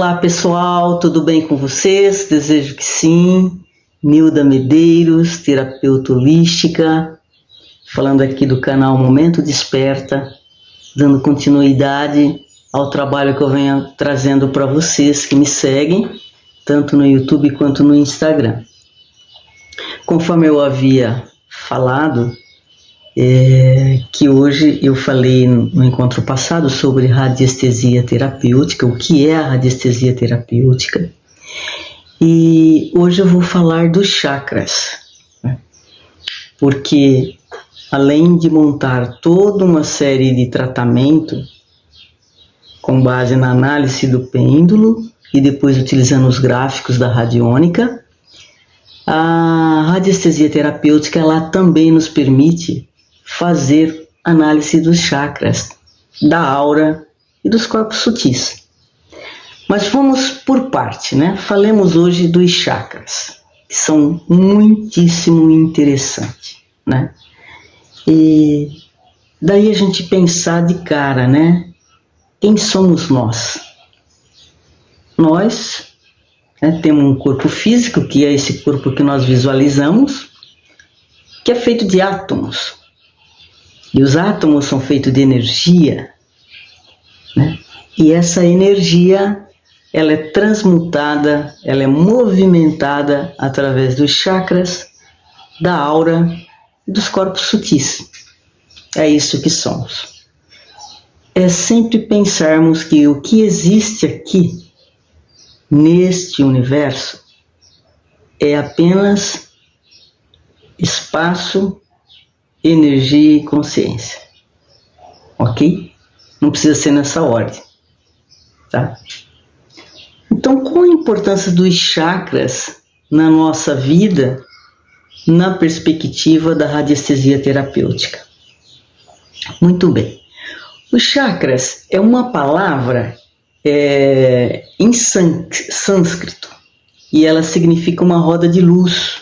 Olá pessoal, tudo bem com vocês? Desejo que sim. Nilda Medeiros, terapeuta holística, falando aqui do canal Momento Desperta, dando continuidade ao trabalho que eu venho trazendo para vocês que me seguem, tanto no YouTube quanto no Instagram. Conforme eu havia falado, que hoje eu falei no encontro passado sobre radiestesia terapêutica, o que é a radiestesia terapêutica, e hoje eu vou falar dos chakras, né? Porque além de montar toda uma série de tratamento com base na análise do pêndulo e depois utilizando os gráficos da radiônica, a radiestesia terapêutica ela também nos permite fazer análise dos chakras, da aura e dos corpos sutis. Mas vamos por parte, né? Falemos hoje dos chakras, que são muitíssimo interessantes, né? E daí a gente pensar de cara, né? Quem somos nós? Nós, né, temos um corpo físico, que é esse corpo que nós visualizamos, que é feito de átomos. E os átomos são feitos de energia, né? E essa energia, ela é transmutada, ela é movimentada através dos chakras, da aura e dos corpos sutis. É isso que somos. É sempre pensarmos que o que existe aqui, neste universo, é apenas espaço, energia e consciência, ok? Não precisa ser nessa ordem, tá? Então, qual a importância dos chakras na nossa vida, na perspectiva da radiestesia terapêutica? Muito bem. Os chakras é uma palavra em sânscrito e ela significa uma roda de luz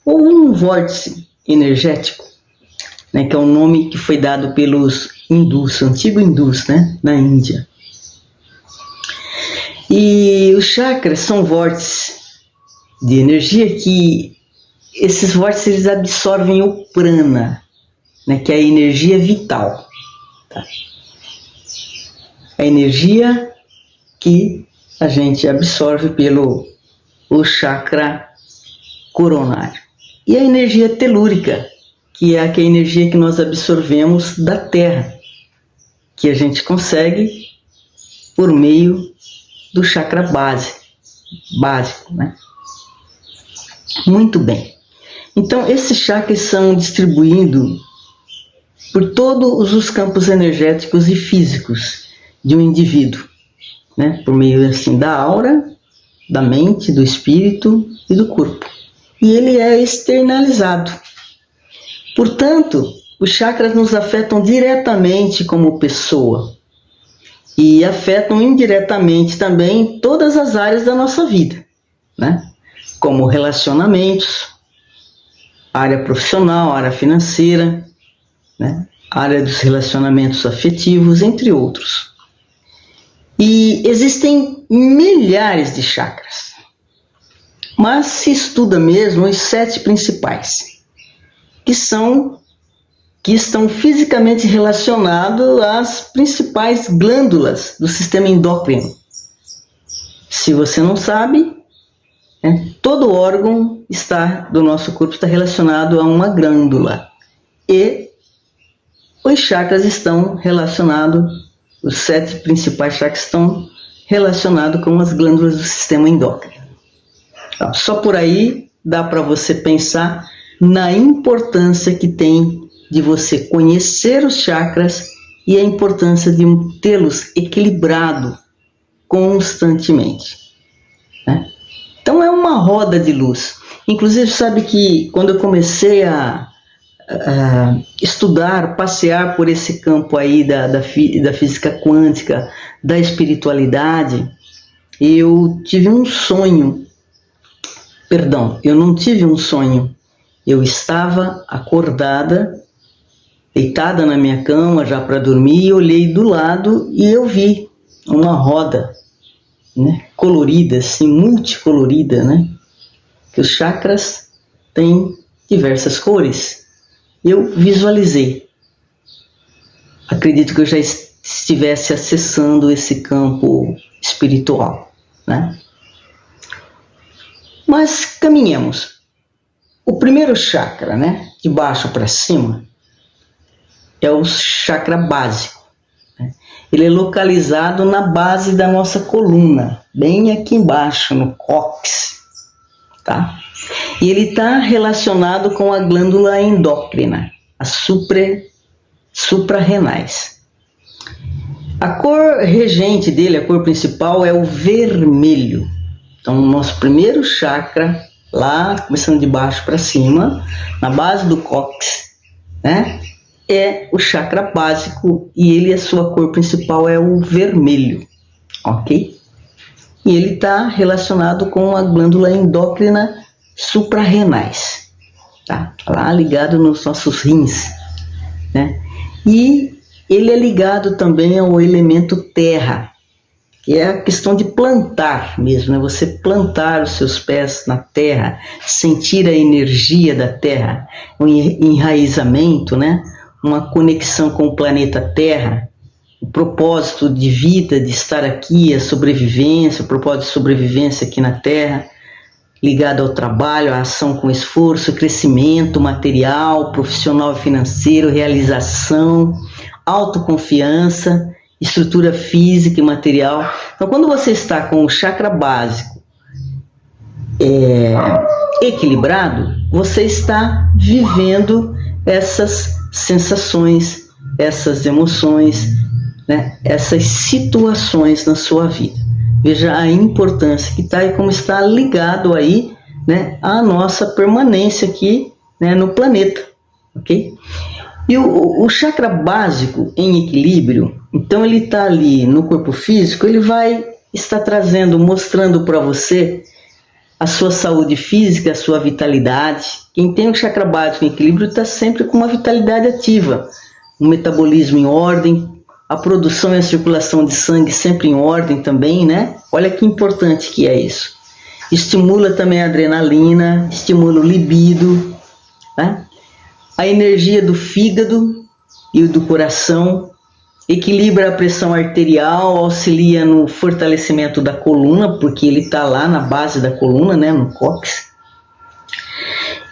ou um vórtice energético, né, que é o nome que foi dado pelos hindus, antigos hindus, né, na Índia. E os chakras são vórtices de energia que esses vórtices eles absorvem o prana, né, que é a energia vital, tá? A energia que a gente absorve pelo chakra coronário. E a energia telúrica, que é a energia que nós absorvemos da Terra, que a gente consegue por meio do chakra básico, né? Muito bem. Então, esses chakras são distribuídos por todos os campos energéticos e físicos de um indivíduo, né? Por meio assim da aura, da mente, do espírito e do corpo. E ele é externalizado. Portanto, os chakras nos afetam diretamente como pessoa e afetam indiretamente também todas as áreas da nossa vida, né? Como relacionamentos, área profissional, área financeira, né? Área dos relacionamentos afetivos, entre outros. E existem milhares de chakras, mas se estuda mesmo os 7 principais, que estão fisicamente relacionados às principais glândulas do sistema endócrino. Se você não sabe, todo órgão do nosso corpo está relacionado a uma glândula. E os chakras estão relacionados, os 7 principais chakras estão relacionados com as glândulas do sistema endócrino. Só por aí dá para você pensar na importância que tem de você conhecer os chakras e a importância de tê-los equilibrado constantemente, né? Então é uma roda de luz. Inclusive, sabe que quando eu comecei a estudar, passear por esse campo aí da física quântica, da espiritualidade, eu tive um sonho. Perdão, eu não tive um sonho. Eu estava acordada, deitada na minha cama já para dormir, e olhei do lado e eu vi uma roda né, colorida, assim, multicolorida, né? Que os chakras têm diversas cores. Eu visualizei. Acredito que eu já estivesse acessando esse campo espiritual, né? Mas caminhemos. O primeiro chakra, né, de baixo para cima, é o chakra básico. Né? Ele é localizado na base da nossa coluna, bem aqui embaixo, no cóccix, tá? E ele está relacionado com a glândula endócrina, as suprarrenais. A cor regente dele, a cor principal, é o vermelho. Então, o nosso primeiro chakra, lá, começando de baixo para cima, na base do cóccix, né, é o chakra básico e a sua cor principal é o vermelho, ok? E ele está relacionado com a glândula endócrina suprarrenais, tá? Lá ligado nos nossos rins, né? E ele é ligado também ao elemento terra, que é a questão de plantar mesmo, né? Você plantar os seus pés na terra, sentir a energia da terra, um enraizamento, né? Uma conexão com o planeta Terra, o propósito de vida, de estar aqui, a sobrevivência, o propósito de sobrevivência aqui na Terra, ligado ao trabalho, à ação com esforço, crescimento material, profissional e financeiro, realização, autoconfiança, estrutura física e material. Então, quando você está com o chakra básico equilibrado, você está vivendo essas sensações, essas emoções, né, essas situações na sua vida. Veja a importância que está e como está ligado aí, né, à nossa permanência aqui, né, no planeta, ok? E o chakra básico em equilíbrio, então ele está ali no corpo físico, ele vai estar trazendo, mostrando para você a sua saúde física, a sua vitalidade. Quem tem o chakra básico em equilíbrio está sempre com uma vitalidade ativa, um metabolismo em ordem, a produção e a circulação de sangue sempre em ordem também, né? Olha que importante que é isso. Estimula também a adrenalina, estimula o libido, né? A energia do fígado e do coração, equilibra a pressão arterial, auxilia no fortalecimento da coluna, porque ele está lá na base da coluna, né, no cóccix.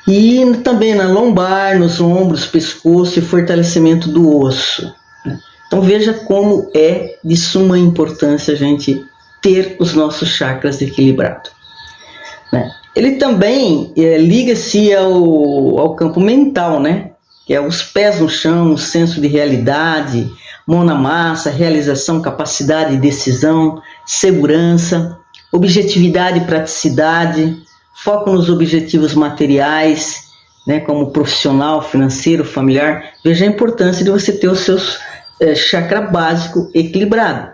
E também na lombar, nos ombros, pescoço e fortalecimento do osso. Então veja como é de suma importância a gente ter os nossos chakras equilibrados, né? Ele também liga-se ao campo mental, né? Que é os pés no chão, o senso de realidade, mão na massa, realização, capacidade de decisão, segurança, objetividade e praticidade, foco nos objetivos materiais, né, como profissional, financeiro, familiar. Veja a importância de você ter os seus chakra básico equilibrado.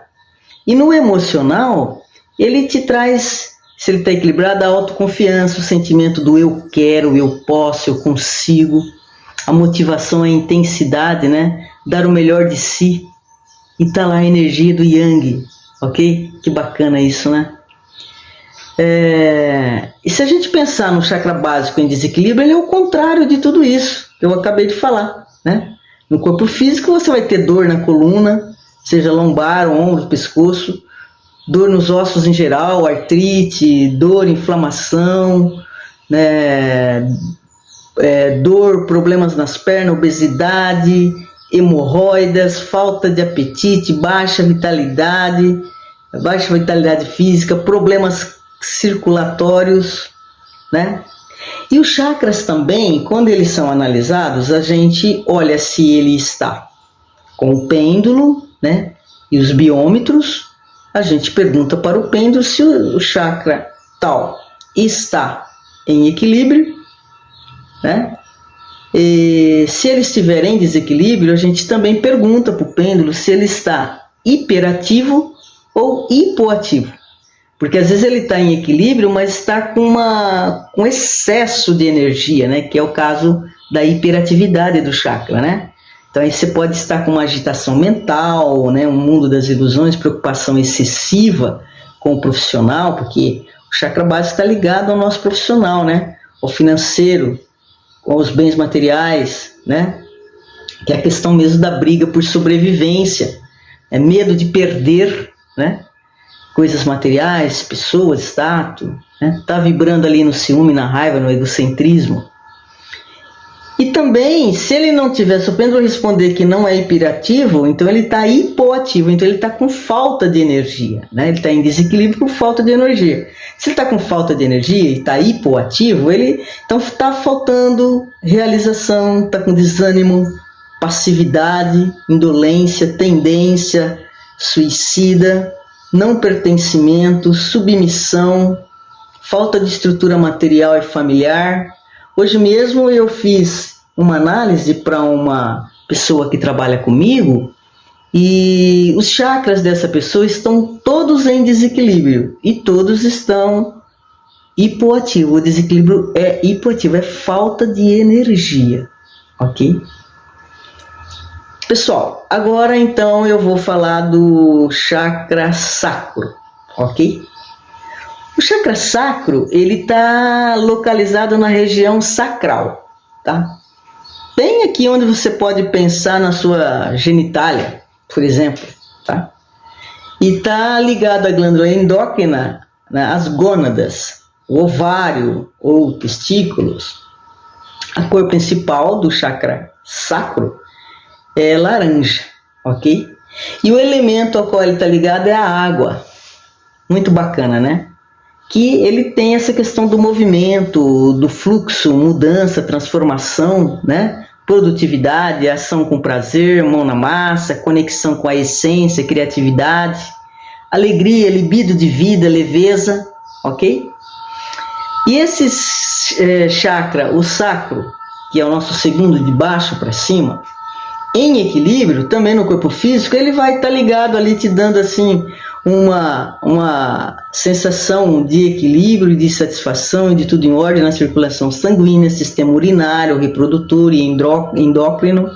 E no emocional, ele te traz, se ele está equilibrado, a autoconfiança, o sentimento do eu quero, eu posso, eu consigo, a motivação, a intensidade, né? Dar o melhor de si. E tá lá a energia do Yang, ok? Que bacana isso, né? E se a gente pensar no chakra básico em desequilíbrio, ele é o contrário de tudo isso que eu acabei de falar, né? No corpo físico você vai ter dor na coluna, seja lombar, ombro, pescoço, dor nos ossos em geral, artrite, dor, inflamação, né? Dor, problemas nas pernas, obesidade, hemorroidas, falta de apetite, baixa vitalidade física, problemas circulatórios, né? E os chakras também, quando eles são analisados, a gente olha se ele está com o pêndulo, né? E os biômetros, a gente pergunta para o pêndulo se o chakra tal está em equilíbrio, né? E se ele estiver em desequilíbrio, a gente também pergunta para o pêndulo se ele está hiperativo ou hipoativo. Porque às vezes ele está em equilíbrio, mas está com excesso de energia, né? Que é o caso da hiperatividade do chakra, né? Então aí você pode estar com uma agitação mental, né? Um mundo das ilusões, preocupação excessiva com o profissional, porque o chakra básico está ligado ao nosso profissional, né? Ao financeiro, aos bens materiais, né? Que é a questão mesmo da briga por sobrevivência, é medo de perder, né? Coisas materiais, pessoas, status, né? Tá vibrando ali no ciúme, na raiva, no egocentrismo. E também, se ele não tiver, se o pêndulo responder que não é hiperativo, então ele está hipoativo, então ele está com falta de energia, né? Ele está em desequilíbrio por falta de energia. Se ele está com falta de energia e está hipoativo, ele então está faltando realização, está com desânimo, passividade, indolência, tendência, suicida, não pertencimento, submissão, falta de estrutura material e familiar. Hoje mesmo eu fiz uma análise para uma pessoa que trabalha comigo e os chakras dessa pessoa estão todos em desequilíbrio e todos estão hipoativos. O desequilíbrio é hipoativo, é falta de energia, ok? Pessoal, agora então eu vou falar do chakra sacro, ok? O chakra sacro, ele está localizado na região sacral, tá? Bem aqui onde você pode pensar na sua genitália, por exemplo, tá? E está ligado à glândula endócrina, né, às gônadas, o ovário ou testículos. A cor principal do chakra sacro é laranja, ok? E o elemento ao qual ele está ligado é a água. Muito bacana, né? Que ele tem essa questão do movimento, do fluxo, mudança, transformação, né? Produtividade, ação com prazer, mão na massa, conexão com a essência, criatividade, alegria, libido de vida, leveza, ok? E esse chakra, o sacro, que é o nosso segundo de baixo para cima, em equilíbrio, também no corpo físico, ele vai estar ligado ali te dando assim uma sensação de equilíbrio, de satisfação e de tudo em ordem na circulação sanguínea, sistema urinário, reprodutor e endócrino,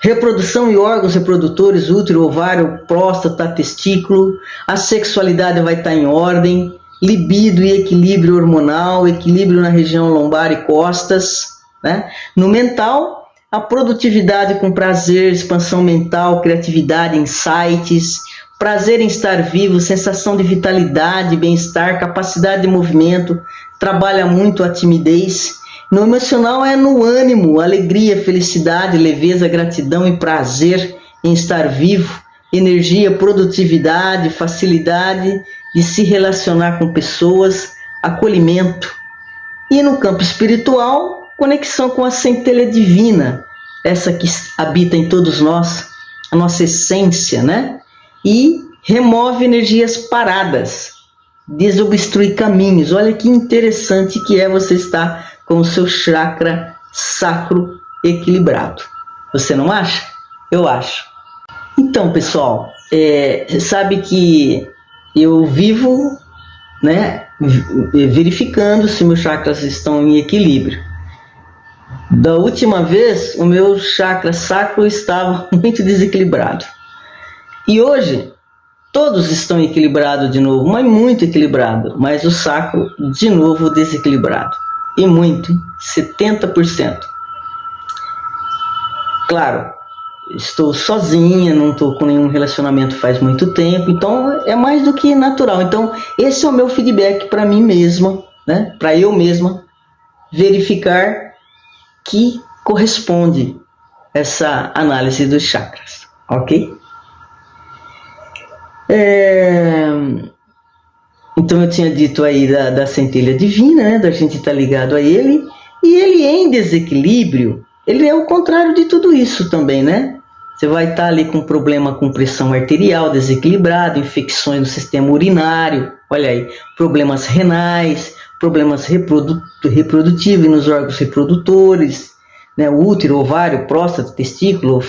reprodução e órgãos reprodutores, útero, ovário, próstata, testículo, a sexualidade vai estar em ordem, libido e equilíbrio hormonal, equilíbrio na região lombar e costas, né? No mental, a produtividade com prazer, expansão mental, criatividade, insights, prazer em estar vivo, sensação de vitalidade, bem-estar, capacidade de movimento, trabalha muito a timidez. No emocional é no ânimo, alegria, felicidade, leveza, gratidão e prazer em estar vivo, energia, produtividade, facilidade de se relacionar com pessoas, acolhimento. E no campo espiritual, conexão com a centelha divina, essa que habita em todos nós, a nossa essência, né? E remove energias paradas, desobstrui caminhos. Olha que interessante que é você estar com o seu chakra sacro equilibrado. Você não acha? Eu acho. Então, pessoal, sabe que eu vivo, né, verificando se meus chakras estão em equilíbrio. Da última vez, o meu chakra sacro estava muito desequilibrado. E hoje, todos estão equilibrados de novo, mas muito equilibrado. Mas o sacro, de novo, desequilibrado. E muito, 70%. Claro, estou sozinha, não estou com nenhum relacionamento faz muito tempo, então é mais do que natural. Então, esse é o meu feedback para mim mesma, né? Para eu mesma verificar que corresponde essa análise dos chakras, ok? Então eu tinha dito aí da centelha divina, né? Da gente estar ligado a ele, e ele em desequilíbrio, ele é o contrário de tudo isso também, né? Você vai estar ali com problema com pressão arterial desequilibrado, infecções no sistema urinário, olha aí, problemas renais, problemas reprodutivos nos órgãos reprodutores, né? O útero, ovário, próstata, testículo,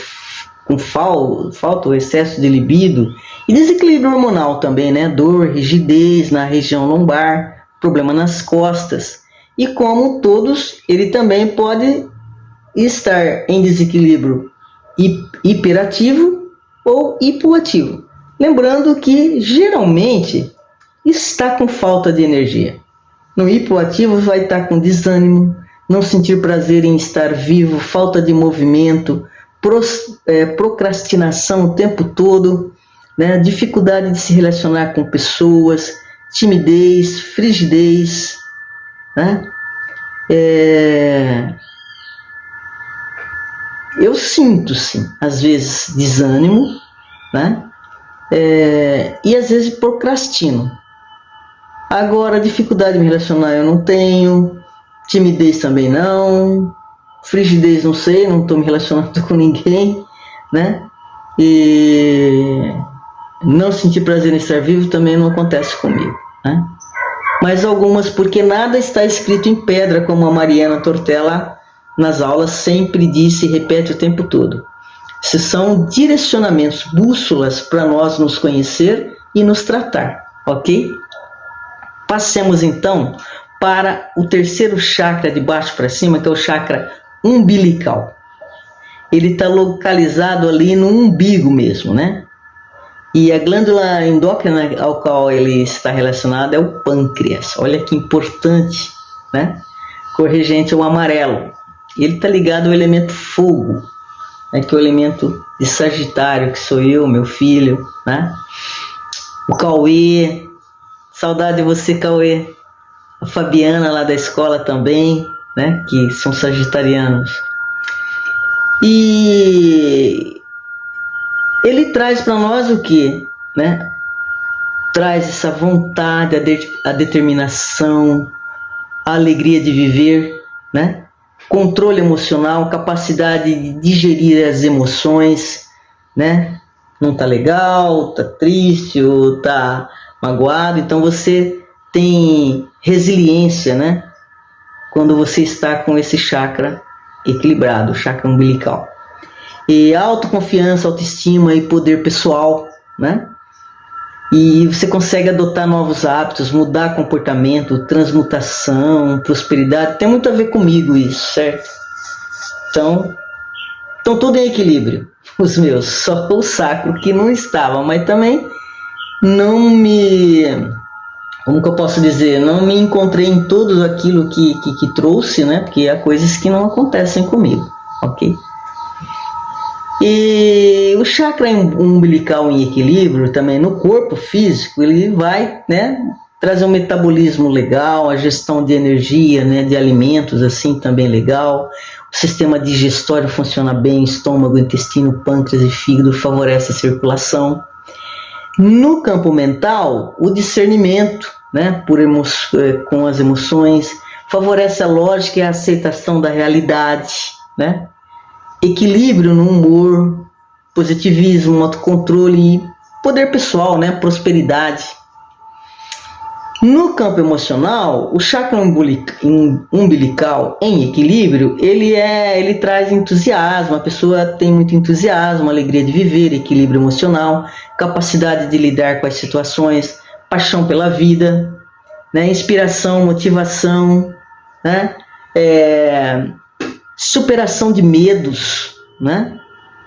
com falta ou excesso de libido, e desequilíbrio hormonal também, né? Dor, rigidez na região lombar, problema nas costas. E como todos, ele também pode estar em desequilíbrio hiperativo ou hipoativo. Lembrando que geralmente está com falta de energia. No hipoativo vai estar com desânimo, não sentir prazer em estar vivo, falta de movimento, procrastinação o tempo todo, né? Dificuldade de se relacionar com pessoas, timidez, frigidez, né? Eu sinto, sim, às vezes desânimo, né? E às vezes procrastino. Agora, dificuldade de me relacionar eu não tenho, timidez também não, frigidez não sei, não estou me relacionando com ninguém, né? E não sentir prazer em estar vivo também não acontece comigo, né? Mas algumas, porque nada está escrito em pedra, como a Mariana Tortella nas aulas sempre disse e repete o tempo todo. Esses são direcionamentos, bússolas para nós nos conhecer e nos tratar, ok? Passemos então para o terceiro chakra de baixo para cima, que é o chakra umbilical. Ele está localizado ali no umbigo mesmo, né? E a glândula endócrina ao qual ele está relacionado é o pâncreas. Olha que importante, né? Corregente é o amarelo. Ele está ligado ao elemento fogo, né? Que é o elemento de Sagitário, que sou eu, meu filho, né? O Cauê, saudade de você, Cauê. A Fabiana lá da escola também, né? Que são sagitarianos. E ele traz para nós o que, né? Traz essa vontade, a determinação, a alegria de viver, né? Controle emocional, capacidade de digerir as emoções, né? Não tá legal, tá triste ou tá magoado, então você tem resiliência, né? Quando você está com esse chakra equilibrado, o chakra umbilical. E autoconfiança, autoestima e poder pessoal, né? E você consegue adotar novos hábitos, mudar comportamento, transmutação, prosperidade. Tem muito a ver comigo isso, certo? Então tudo em equilíbrio. Os meus, só o sacro que não estava, mas também não me... Como que eu posso dizer? Não me encontrei em tudo aquilo que trouxe, né? Porque há coisas que não acontecem comigo, ok? E o chakra umbilical em equilíbrio também no corpo físico, ele vai, né, trazer um metabolismo legal, a gestão de energia, né, de alimentos assim também legal. O sistema digestório funciona bem, estômago, intestino, pâncreas e fígado favorece a circulação. No campo mental, o discernimento, né, com as emoções, favorece a lógica e a aceitação da realidade, né? Equilíbrio no humor, positivismo, autocontrole e poder pessoal, né? Prosperidade. No campo emocional, o chakra umbilical em equilíbrio, ele traz entusiasmo, a pessoa tem muito entusiasmo, alegria de viver, equilíbrio emocional, capacidade de lidar com as situações, paixão pela vida, né? Inspiração, motivação, né? Superação de medos, né?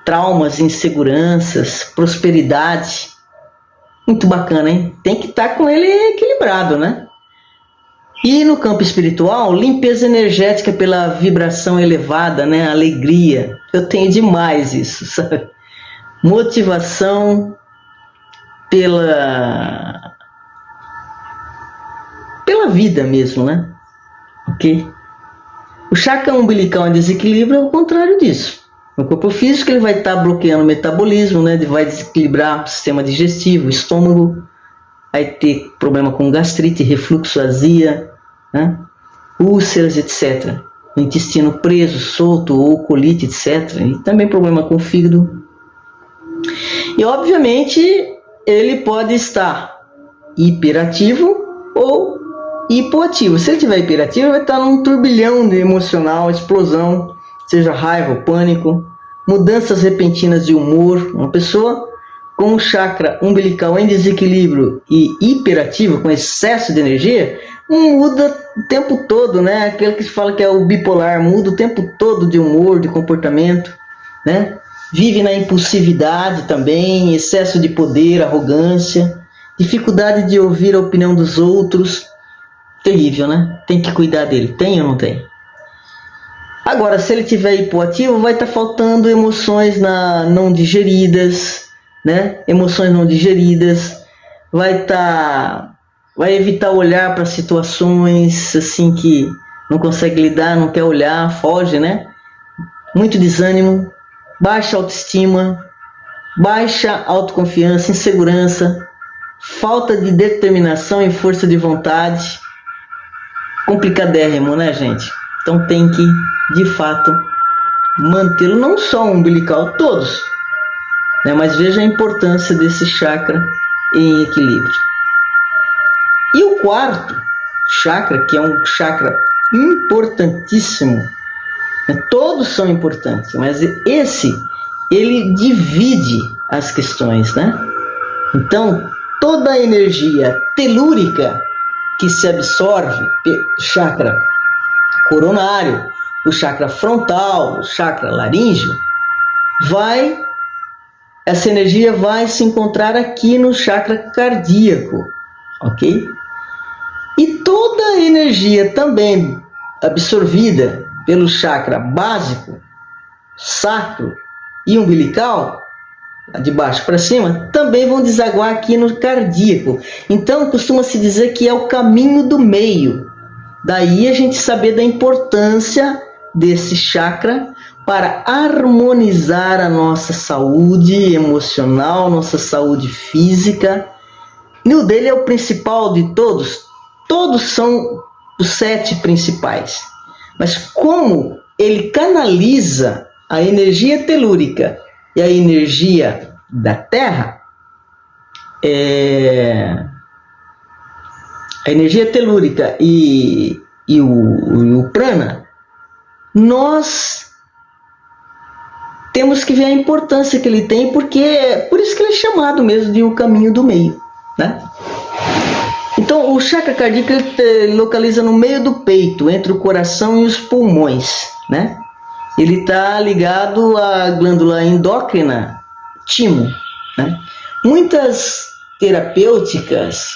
Traumas, inseguranças, prosperidade. Muito bacana, hein? Tem que estar com ele equilibrado, né? E no campo espiritual, limpeza energética pela vibração elevada, né? Alegria. Eu tenho demais isso, sabe? Motivação pela vida mesmo, né? Ok? O chakra umbilical em desequilíbrio é o contrário disso. No corpo físico ele vai estar bloqueando o metabolismo, né? Vai desequilibrar o sistema digestivo, o estômago, vai ter problema com gastrite, refluxo, azia, né? Úlceras, etc. O intestino preso, solto ou colite, etc. E também problema com o fígado. E obviamente ele pode estar hiperativo ou hipoativo. Se ele estiver hiperativo, ele vai estar num turbilhão de emocional, explosão, seja raiva, pânico, mudanças repentinas de humor. Uma pessoa com o chakra umbilical em desequilíbrio e hiperativo, com excesso de energia, muda o tempo todo, né? Aquele que se fala que é o bipolar, muda o tempo todo de humor, de comportamento, né? Vive na impulsividade também, excesso de poder, arrogância. dificuldade de ouvir a opinião dos outros. Terrível, né? Tem que cuidar dele. Tem ou não tem? Agora, se ele tiver hipoativo, vai estar faltando emoções não digeridas, né? Emoções não digeridas. Vai evitar olhar para situações assim que não consegue lidar, não quer olhar, foge, né? Muito desânimo, baixa autoestima, baixa autoconfiança, insegurança, falta de determinação e força de vontade. Complicadérrimo, né, gente? Então tem que, de fato, mantê-lo não só o umbilical, todos, né? Mas veja a importância desse chakra em equilíbrio. E o quarto chakra, que é um chakra importantíssimo, né? Todos são importantes, mas esse, ele divide as questões, né? Então, toda a energia telúrica que se absorve, chakra coronário, o chakra frontal, o chakra laríngeo, essa energia vai se encontrar aqui no chakra cardíaco, ok? E toda a energia também absorvida pelo chakra básico, sacro e umbilical, de baixo para cima, também vão desaguar aqui no cardíaco. Então, costuma-se dizer que é o caminho do meio. Daí a gente saber da importância desse chakra para harmonizar a nossa saúde emocional, nossa saúde física. E o dele é o principal de todos. Todos são os 7 principais. Mas como ele canaliza a energia telúrica e a energia da Terra, a energia telúrica e o prana, nós temos que ver a importância que ele tem, porque por isso que ele é chamado mesmo de o caminho do meio, né? Então, o chakra cardíaco ele localiza no meio do peito, entre o coração e os pulmões, né? Ele está ligado à glândula endócrina timo, né? Muitas terapêuticas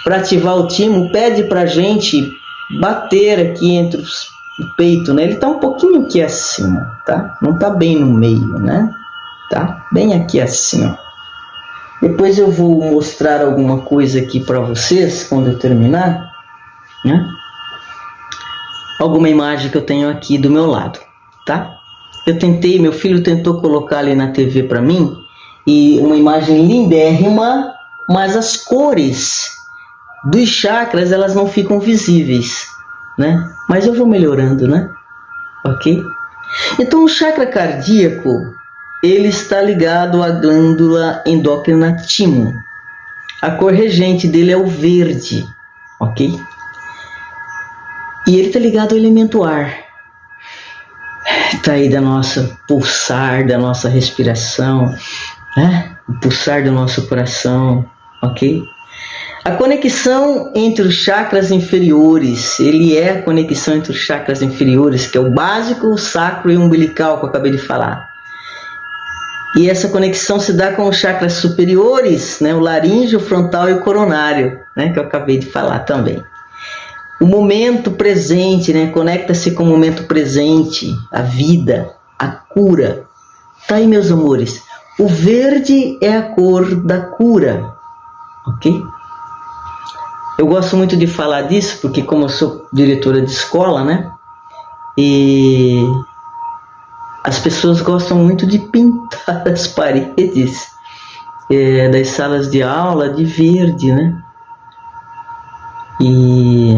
para ativar o timo pede para a gente bater aqui entre o peito, né? Ele está um pouquinho aqui acima, tá? Não está bem no meio, né? Tá bem aqui acima. Depois eu vou mostrar alguma coisa aqui para vocês quando eu terminar, né? Alguma imagem que eu tenho aqui do meu lado, tá? Meu filho tentou colocar ali na TV para mim, e uma imagem lindérrima, mas as cores dos chakras, elas não ficam visíveis, né? Mas eu vou melhorando, né? Ok? Então, o chakra cardíaco, ele está ligado à glândula endócrina timo. A cor regente dele é o verde, ok? E ele está ligado ao elemento ar. Está aí da nossa pulsar, da nossa respiração, né? O pulsar do nosso coração, ok? A conexão entre os chakras inferiores, ele é a conexão entre os chakras inferiores, que é o básico, o sacro e o umbilical, que eu acabei de falar. E essa conexão se dá com os chakras superiores, né? O laríngeo, o frontal e o coronário, né? Que eu acabei de falar também. O momento presente, né? Conecta-se com o momento presente, a vida, a cura. Tá aí, meus amores. O verde é a cor da cura, ok? Eu gosto muito de falar disso, porque como eu sou diretora de escola, né? E as pessoas gostam muito de pintar as paredes das salas de aula de verde, né? E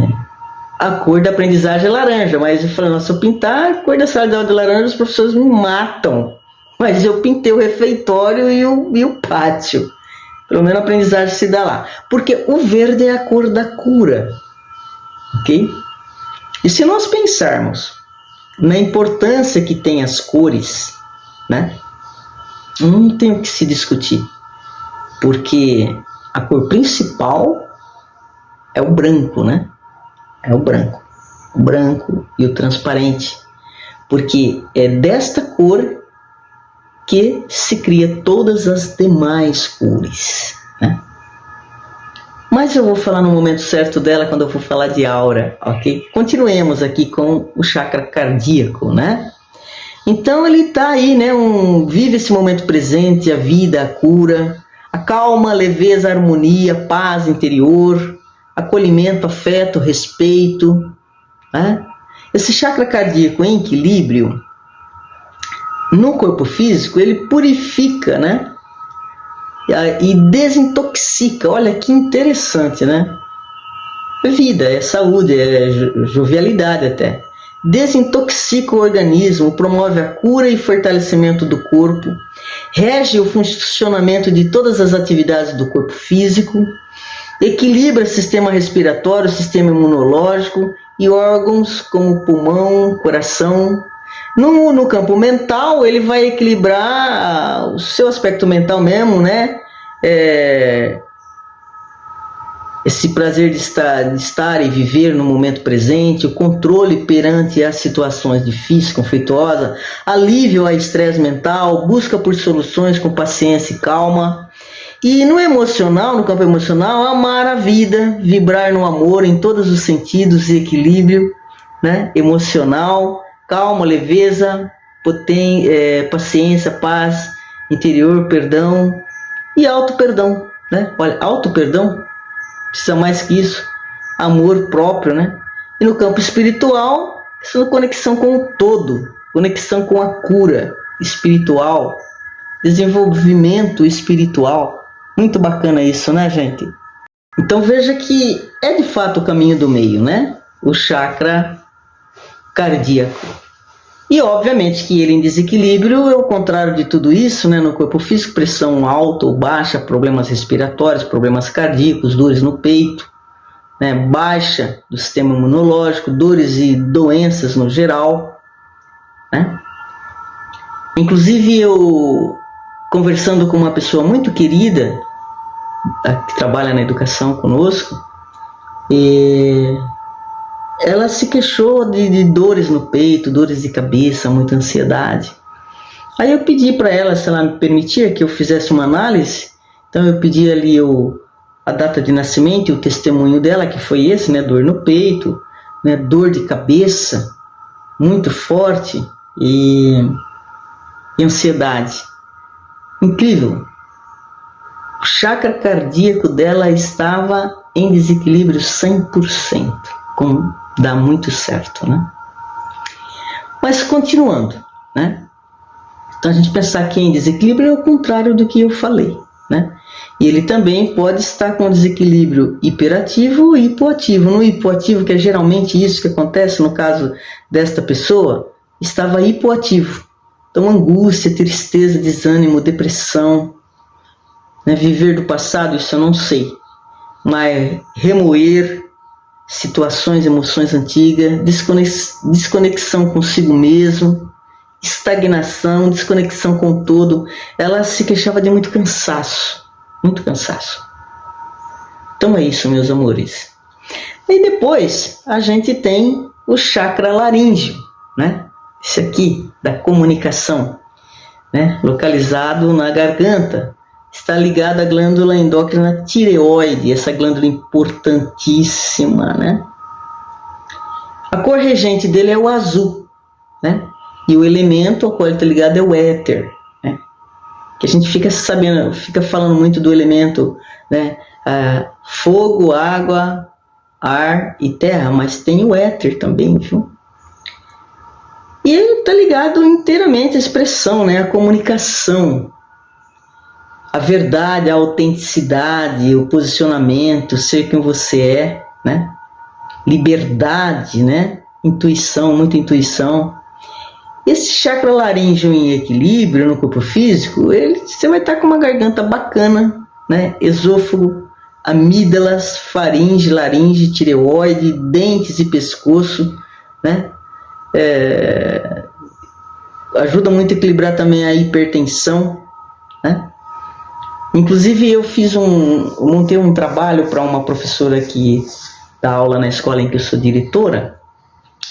a cor da aprendizagem é laranja, mas eu falei, nossa, se eu pintar a cor da sala de aula de laranja, os professores me matam. Mas eu pintei o refeitório e o pátio. Pelo menos a aprendizagem se dá lá. Porque o verde é a cor da cura. Ok? E se nós pensarmos na importância que tem as cores, né? Não tem o que se discutir. Porque a cor principal é o branco, né? É o branco. O branco e o transparente. Porque é desta cor que se cria todas as demais cores, né? Mas eu vou falar no momento certo dela, quando eu for falar de aura, ok? Continuemos aqui com o chakra cardíaco, né? Então ele está aí, né? Vive esse momento presente, a vida, a cura, a calma, a leveza, a harmonia, a paz interior, acolhimento, afeto, respeito, né? Esse chakra cardíaco em equilíbrio, no corpo físico, ele purifica, né? E desintoxica. Olha que interessante, né? Vida, é saúde, é jovialidade até. Desintoxica o organismo, promove a cura e fortalecimento do corpo, rege o funcionamento de todas as atividades do corpo físico, equilibra o sistema respiratório, o sistema imunológico e órgãos como pulmão, coração. No campo mental, ele vai equilibrar o seu aspecto mental mesmo, né? Esse prazer de estar e viver no momento presente, o controle perante as situações difíceis, conflituosas, alívio ao estresse mental, busca por soluções com paciência e calma. E no emocional, no campo emocional, amar a vida, vibrar no amor em todos os sentidos e equilíbrio, né? Emocional, calma, leveza, paciência, paz, interior, perdão e auto-perdão, né? Olha, auto-perdão precisa mais que isso, amor próprio, né? E no campo espiritual, isso é conexão com o todo, conexão com a cura espiritual, desenvolvimento espiritual. Muito bacana isso, né, gente? Então veja que é de fato o caminho do meio, né? O chakra cardíaco. E obviamente que ele em desequilíbrio é o contrário de tudo isso, né? No corpo físico, pressão alta ou baixa, problemas respiratórios, problemas cardíacos, dores no peito, né? Baixa do sistema imunológico, dores e doenças no geral, né? Inclusive eu, conversando com uma pessoa muito querida, que trabalha na educação conosco, ela se queixou de dores no peito, dores de cabeça, muita ansiedade. Aí eu pedi para ela, se ela me permitia que eu fizesse uma análise. Então eu pedi ali a data de nascimento e o testemunho dela, que foi esse, né? Dor no peito, né? Dor de cabeça muito forte e ansiedade. Incrível. O chakra cardíaco dela estava em desequilíbrio 100%. Dá muito certo, né? Mas continuando, né? Então a gente pensar que em desequilíbrio é o contrário do que eu falei, né? E ele também pode estar com desequilíbrio hiperativo e hipoativo. No hipoativo, que é geralmente isso que acontece no caso desta pessoa, estava hipoativo. Então angústia, tristeza, desânimo, depressão, né? Viver do passado, isso eu não sei. Mas remoer situações, emoções antigas, desconexão consigo mesmo, estagnação, desconexão com o todo. Ela se queixava de muito cansaço, muito cansaço. Então é isso, meus amores. E depois a gente tem o chakra laríngeo, né? Esse aqui, da comunicação, né? Localizado na garganta. Está ligado à glândula endócrina tireoide, essa glândula importantíssima, né? A cor regente dele é o azul, né? E o elemento ao qual ele está ligado é o éter, né? Que a gente fica sabendo, fica falando muito do elemento, né? Fogo, água, ar e terra, mas tem o éter também, viu? E ele está ligado inteiramente à expressão, né? À comunicação. A verdade, a autenticidade, o posicionamento, ser quem você é, né? Liberdade, né? Intuição, muita intuição. Esse chakra laríngeo em equilíbrio no corpo físico, você vai estar com uma garganta bacana, né? Esôfago, amígdalas, faringe, laringe, tireoide, dentes e pescoço, né? Ajuda muito a equilibrar também a hipertensão, né? Inclusive eu montei um trabalho para uma professora que dá aula na escola em que eu sou diretora.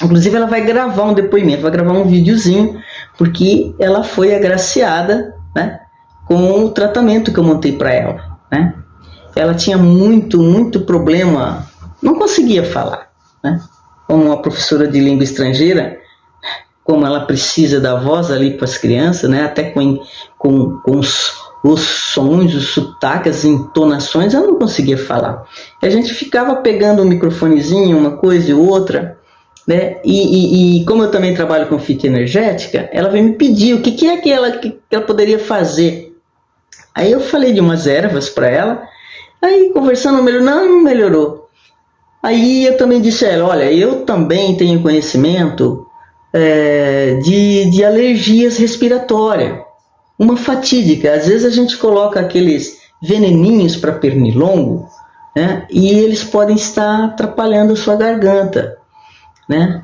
Inclusive ela vai gravar um depoimento, vai gravar um videozinho, porque ela foi agraciada, né, com o tratamento que eu montei para ela, né? ela tinha muito problema, não conseguia falar, né? Como uma professora de língua estrangeira, como ela precisa da voz ali para as crianças, né? Até com os sons, os sotaques, as entonações, ela não conseguia falar. A gente ficava pegando um microfonezinho, uma coisa e outra, né? E como eu também trabalho com fita energética, ela veio me pedir o que é que ela poderia fazer. Aí eu falei de umas ervas para ela, aí conversando, não melhorou. Aí eu também disse a ela, olha, eu também tenho conhecimento de alergias respiratórias, uma fatídica. Às vezes a gente coloca aqueles veneninhos para pernilongo, né? E eles podem estar atrapalhando a sua garganta, né?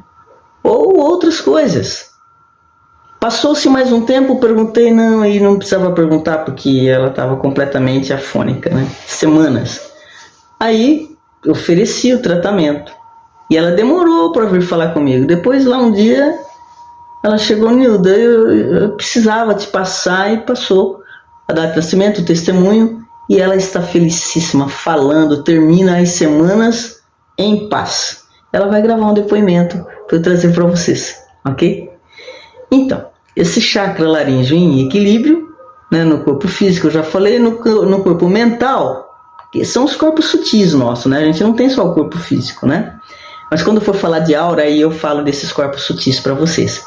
Ou outras coisas. Passou-se mais um tempo, perguntei, e não precisava perguntar porque ela estava completamente afônica, né? Semanas. Aí ofereci o tratamento e ela demorou para vir falar comigo. Depois lá um dia ela chegou, Nilda, eu precisava te passar, e passou a data de nascimento, o testemunho, e ela está felicíssima, falando, termina as semanas em paz. Ela vai gravar um depoimento para eu trazer para vocês, ok? Então, esse chakra laríngeo em equilíbrio, né, no corpo físico, eu já falei, no corpo mental, que são os corpos sutis nossos, né? A gente não tem só o corpo físico, né? Mas quando for falar de aura, aí eu falo desses corpos sutis para vocês.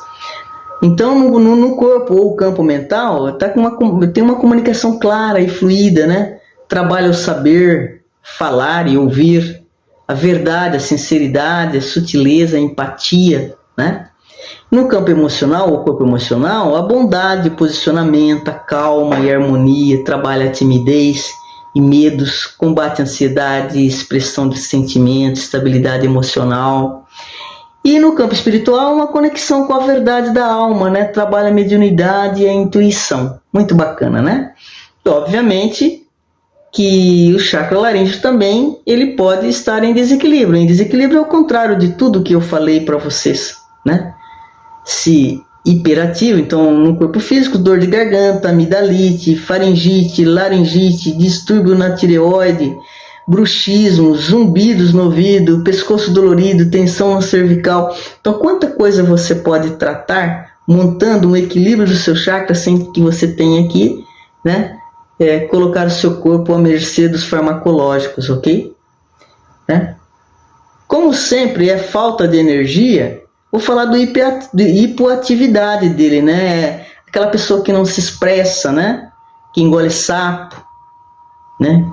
Então, no corpo ou campo mental, tem uma comunicação clara e fluida, né? Trabalha o saber, falar e ouvir, a verdade, a sinceridade, a sutileza, a empatia, né? No campo emocional, ou corpo emocional, a bondade, o posicionamento, a calma e a harmonia, trabalha a timidez e medos, combate a ansiedade, expressão de sentimentos, estabilidade emocional. E no campo espiritual, uma conexão com a verdade da alma, né? Trabalha a mediunidade e a intuição. Muito bacana, né? E, obviamente que o chakra laríngeo também, ele pode estar em desequilíbrio. Em desequilíbrio é o contrário de tudo que eu falei para vocês, né? Se hiperativo, então no corpo físico, dor de garganta, amidalite, faringite, laringite, distúrbio na tireoide, bruxismo, zumbidos no ouvido, pescoço dolorido, tensão na cervical. Então, quanta coisa você pode tratar montando um equilíbrio do seu chakra sem que você tenha aqui, né? Colocar o seu corpo à mercê dos farmacológicos, ok? Né? Como sempre é falta de energia, vou falar de hipoatividade dele, né? Aquela pessoa que não se expressa, né? Que engole sapo, né?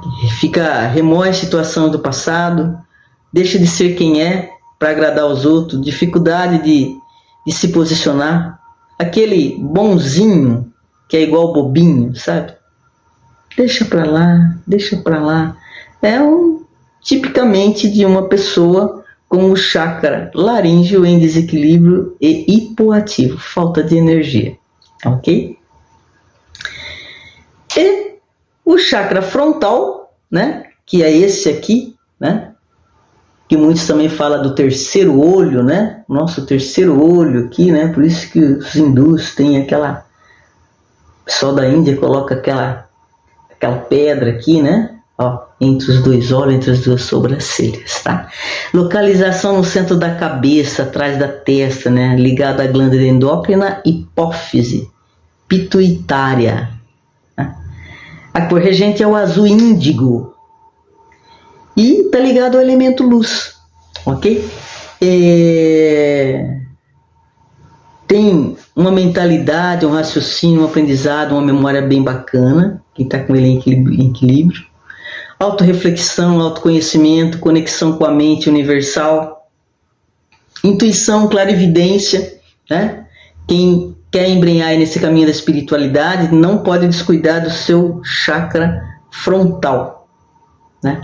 Remói situações do passado, deixa de ser quem é para agradar aos outros, dificuldade de se posicionar, aquele bonzinho que é igual bobinho, sabe? Deixa pra lá. Tipicamente de uma pessoa com o chakra laríngeo em desequilíbrio e hipoativo, falta de energia, ok? E o chakra frontal, né, que é esse aqui, né, que muitos também falam do terceiro olho, né, nosso terceiro olho aqui, né, por isso que os hindus têm o pessoal da Índia coloca aquela pedra aqui, né, ó, entre os dois olhos, entre as duas sobrancelhas, tá? Localização no centro da cabeça, atrás da testa, né, ligada à glândula endócrina, hipófise pituitária. A cor regente é o azul índigo e tá ligado ao elemento luz, ok? Tem uma mentalidade, um raciocínio, um aprendizado, uma memória bem bacana, quem tá com ele em equilíbrio. Autoreflexão, autoconhecimento, conexão com a mente universal, intuição, clarividência, né? Quem quer embrenhar nesse caminho da espiritualidade não pode descuidar do seu chakra frontal, né?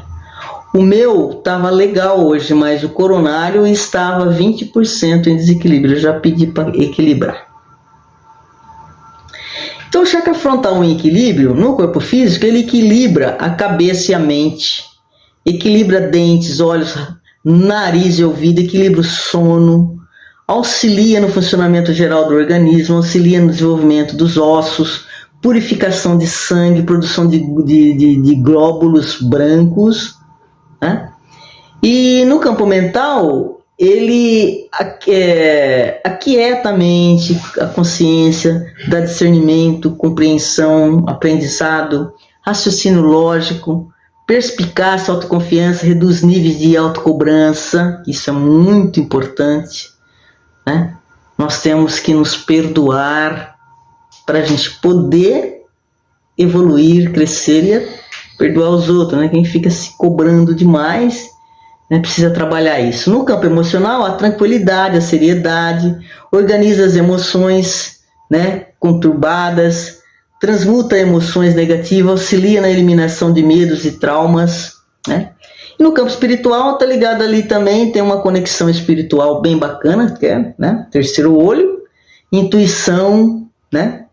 O meu estava legal hoje, mas o coronário estava 20% em desequilíbrio. Eu já pedi para equilibrar. Então, o chakra frontal em equilíbrio, no corpo físico, ele equilibra a cabeça e a mente. Equilibra dentes, olhos, nariz e ouvido, equilibra o sono, auxilia no funcionamento geral do organismo, auxilia no desenvolvimento dos ossos, purificação de sangue, produção de glóbulos brancos, né? E no campo mental, ele aquieta a mente, a consciência, dá discernimento, compreensão, aprendizado, raciocínio lógico, perspicácia, autoconfiança, reduz níveis de autocobrança, isso é muito importante, né? Nós temos que nos perdoar para a gente poder evoluir, crescer e perdoar os outros, né? Quem fica se cobrando demais, né, precisa trabalhar isso. No campo emocional, a tranquilidade, a seriedade, organiza as emoções, né, conturbadas, transmuta emoções negativas, auxilia na eliminação de medos e traumas, né? E no campo espiritual, está ligado ali também, tem uma conexão espiritual bem bacana, que é, né, terceiro olho, intuição, né,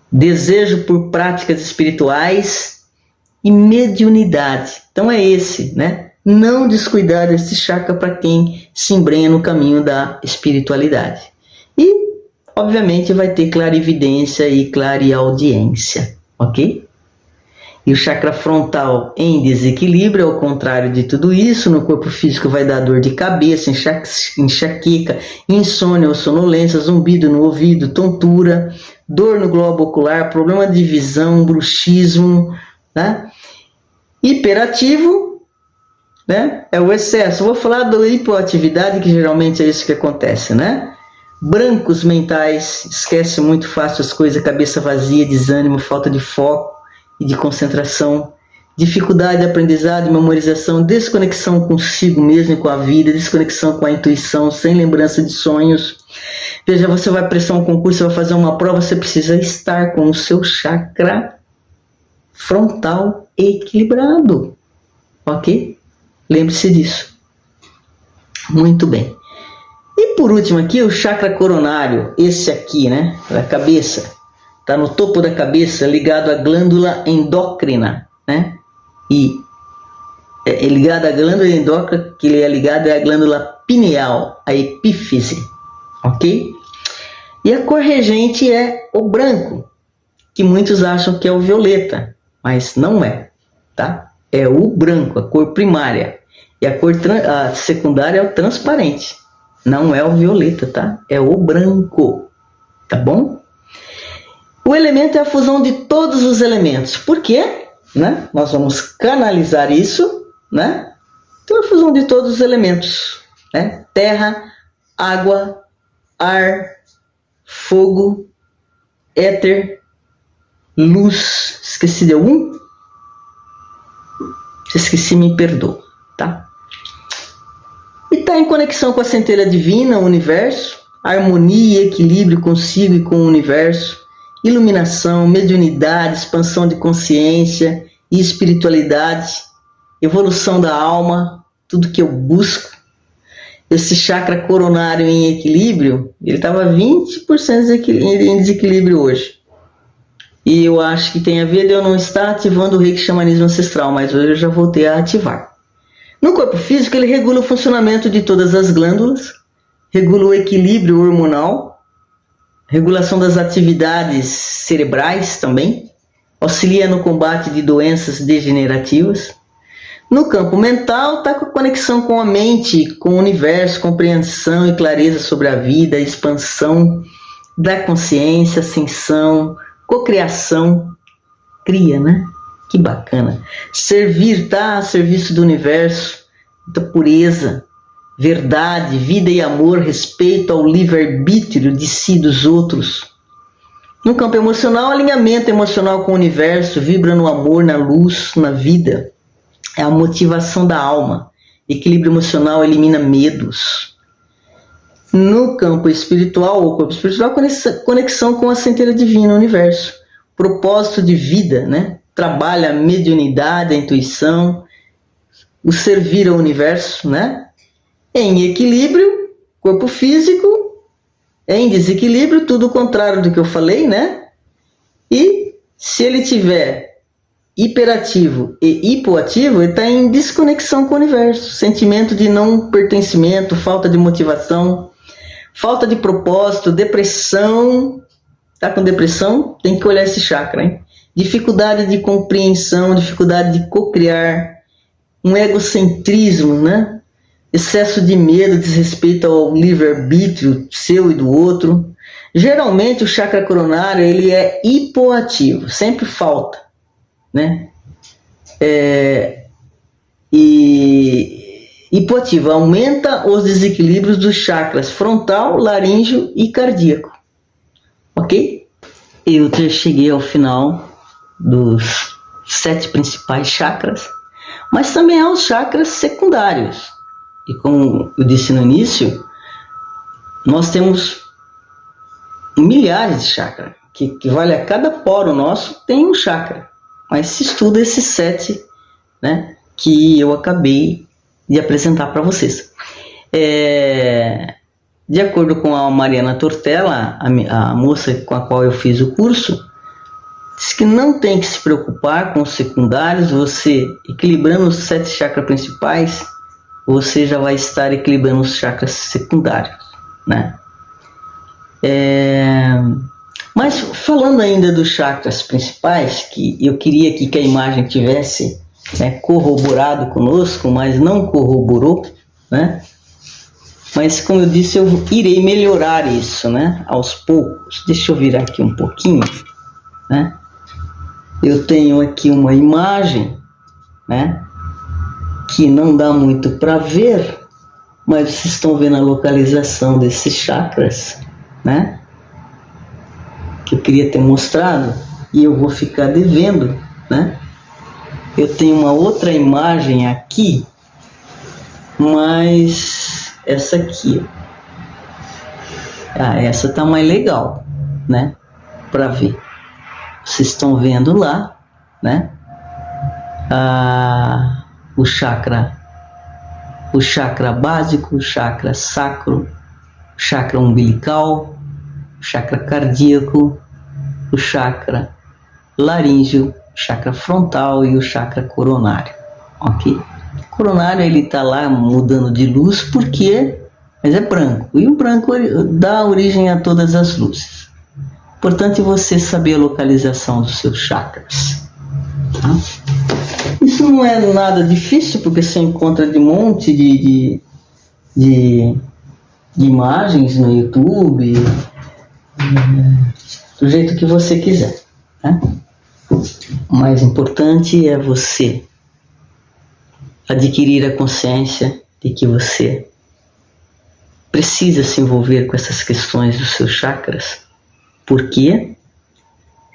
desejo por práticas espirituais e mediunidade. Então é esse, né? Não descuidar desse chakra para quem se embrenha no caminho da espiritualidade. E, obviamente, vai ter clarividência e clareaudiência, ok? E o chakra frontal em desequilíbrio, ao contrário de tudo isso, no corpo físico vai dar dor de cabeça, enxaqueca, insônia ou sonolência, zumbido no ouvido, tontura, dor no globo ocular, problema de visão, bruxismo, né? Hiperativo, né, é o excesso. Vou falar da hipoatividade, que geralmente é isso que acontece, né? Brancos mentais, esquece muito fácil as coisas, cabeça vazia, desânimo, falta de foco e de concentração, dificuldade de aprendizado e memorização, desconexão consigo mesmo e com a vida, desconexão com a intuição, sem lembrança de sonhos. Veja, você vai prestar um concurso, vai fazer uma prova, você precisa estar com o seu chakra frontal equilibrado, ok? Lembre-se disso. Muito bem. E por último aqui, o chakra coronário, esse aqui, né, da cabeça, está no topo da cabeça, ligado à glândula endócrina, né? E é ligado à glândula endócrina, que ele é ligado à glândula pineal, a epífise, ok? E a cor regente é o branco, que muitos acham que é o violeta, mas não é, tá? É o branco, a cor primária. E a cor a secundária é o transparente. Não é o violeta, tá? É o branco, tá bom? O elemento é a fusão de todos os elementos. Por quê? Né? Nós vamos canalizar isso, né? Então, a fusão de todos os elementos, né? Terra, água, ar, fogo, éter, luz. Esqueci de algum? Se esqueci, me perdoa, tá? E está em conexão com a centelha divina, o universo, harmonia e equilíbrio consigo e com o universo, iluminação, mediunidade, expansão de consciência e espiritualidade, evolução da alma, tudo que eu busco. Esse chakra coronário em equilíbrio, ele estava 20% em desequilíbrio hoje. E eu acho que tem a ver de eu não estar ativando o reiki xamanismo ancestral, mas hoje eu já voltei a ativar. No corpo físico, ele regula o funcionamento de todas as glândulas, regula o equilíbrio hormonal, regulação das atividades cerebrais também, auxilia no combate de doenças degenerativas. No campo mental, está com conexão com a mente, com o universo, compreensão e clareza sobre a vida, expansão da consciência, ascensão, cocriação, cria, né? Que bacana. Servir, tá a serviço do universo, da pureza, verdade, vida e amor, respeito ao livre-arbítrio de si e dos outros. No campo emocional, alinhamento emocional com o universo, vibra no amor, na luz, na vida. É a motivação da alma. Equilíbrio emocional elimina medos. No campo espiritual, ou corpo espiritual, conexão com a centelha divina, o universo. Propósito de vida, né? Trabalha a mediunidade, a intuição, o servir ao universo, né? Em equilíbrio, corpo físico, em desequilíbrio, tudo o contrário do que eu falei, né? E se ele tiver hiperativo e hipoativo, ele está em desconexão com o universo, sentimento de não pertencimento, falta de motivação, falta de propósito, depressão, Tá com depressão, tem que olhar esse chakra, hein? Dificuldade de compreensão, dificuldade de cocriar, um egocentrismo, né? Excesso de medo, desrespeito ao livre-arbítrio seu e do outro. Geralmente o chakra coronário ele é hipoativo, sempre falta, né? E hipoativo aumenta os desequilíbrios dos chakras frontal, laríngeo e cardíaco. Ok? Eu cheguei ao final dos 7 principais chakras, mas também há os chakras secundários. E como eu disse no início, nós temos milhares de chakras, que vale a cada poro nosso tem um chakra. Mas se estuda esses 7, né, que eu acabei de apresentar para vocês. De acordo com a Mariana Tortella, a moça com a qual eu fiz o curso, diz que não tem que se preocupar com os secundários. Você equilibrando os 7 chakras principais, você já vai estar equilibrando os chakras secundários, né? Mas falando ainda dos chakras principais, que eu queria que a imagem tivesse, né, corroborado conosco, mas não corroborou, né? Mas como eu disse, eu irei melhorar isso, né, aos poucos. Deixa eu virar aqui um pouquinho, né? Eu tenho aqui uma imagem, né, que não dá muito para ver, mas vocês estão vendo a localização desses chakras, né, que eu queria ter mostrado e eu vou ficar devendo, né? Eu tenho uma outra imagem aqui, mas essa aqui, essa tá mais legal, né, para ver. Vocês estão vendo lá, né, o chakra básico, o chakra sacro, o chakra umbilical, o chakra cardíaco, o chakra laríngeo, o chakra frontal e o chakra coronário, ok? O coronário ele está lá mudando de luz porque, mas é branco, e o branco dá origem a todas as luzes. Importante você saber a localização dos seus chakras, tá? Isso não é nada difícil, porque você encontra de um monte de imagens no YouTube, do jeito que você quiser, né? O mais importante é você adquirir a consciência de que você precisa se envolver com essas questões dos seus chakras, porque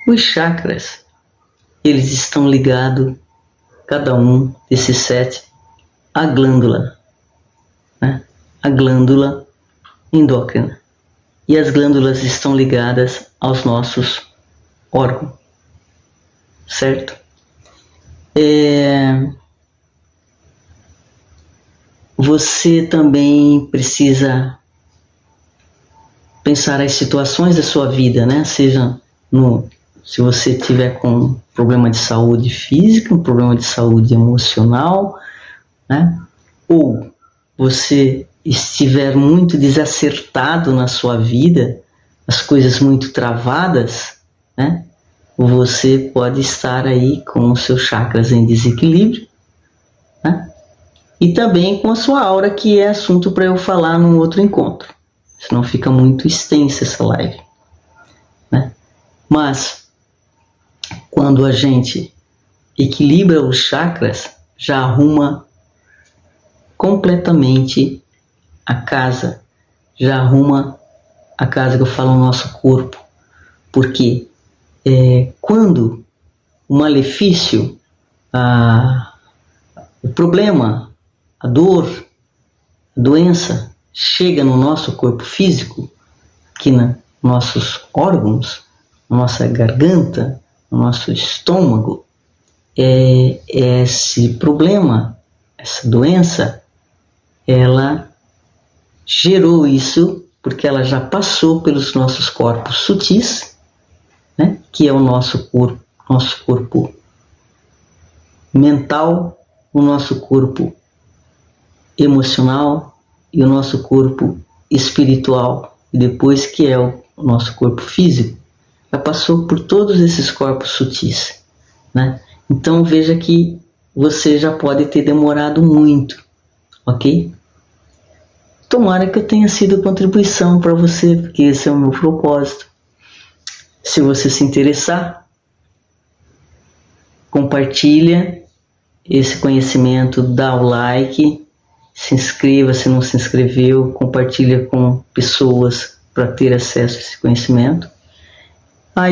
os chakras, eles estão ligados, cada um desses 7, à glândula, né? A glândula endócrina. E as glândulas estão ligadas aos nossos órgãos, certo? Você também precisa pensar as situações da sua vida, né? Seja se você tiver com problema de saúde física, um problema de saúde emocional, né? Ou você estiver muito desacertado na sua vida, as coisas muito travadas, né? Você pode estar aí com os seus chakras em desequilíbrio, né? E também com a sua aura, que é assunto para eu falar num outro encontro, senão fica muito extensa essa live, né? Mas quando a gente equilibra os chakras, já arruma completamente a casa, já arruma a casa que eu falo, o nosso corpo, porque quando o malefício, o problema, a dor, a doença chega no nosso corpo físico, aqui nos nossos órgãos, na nossa garganta, no nosso estômago, esse problema, essa doença, ela gerou isso porque ela já passou pelos nossos corpos sutis, né, que é o nosso corpo mental, o nosso corpo emocional e o nosso corpo espiritual, e depois que é o nosso corpo físico. já passou por todos esses corpos sutis, né? Então veja que você já pode ter demorado muito, ok? Tomara que eu tenha sido contribuição para você, porque esse é o meu propósito. Se você se interessar, compartilha esse conhecimento, dá o like, se inscreva se não se inscreveu, compartilha com pessoas para ter acesso a esse conhecimento.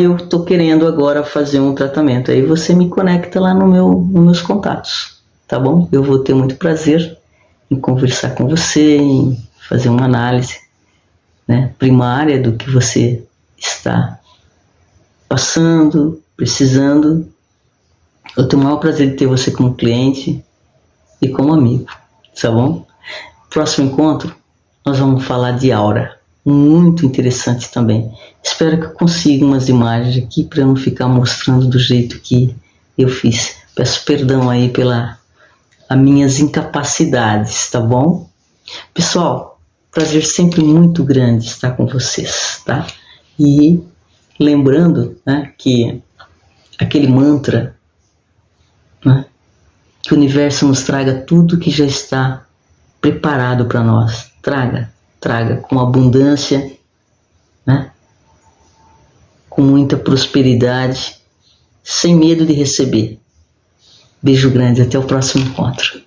Eu estou querendo agora fazer um tratamento. Aí você me conecta lá nos meus contatos, tá bom? Eu vou ter muito prazer em conversar com você, em fazer uma análise, né, primária do que você está passando, precisando. Eu tenho o maior prazer de ter você como cliente e como amigo, tá bom? Próximo encontro, nós vamos falar de aura. Muito interessante também. Espero que eu consiga umas imagens aqui para não ficar mostrando do jeito que eu fiz. Peço perdão aí pelas minhas incapacidades, tá bom? Pessoal, prazer sempre muito grande estar com vocês, tá? E lembrando, né, que aquele mantra, né, que o universo nos traga tudo que já está preparado para nós. Traga com abundância, né? Com muita prosperidade, sem medo de receber. Beijo grande, até o próximo encontro.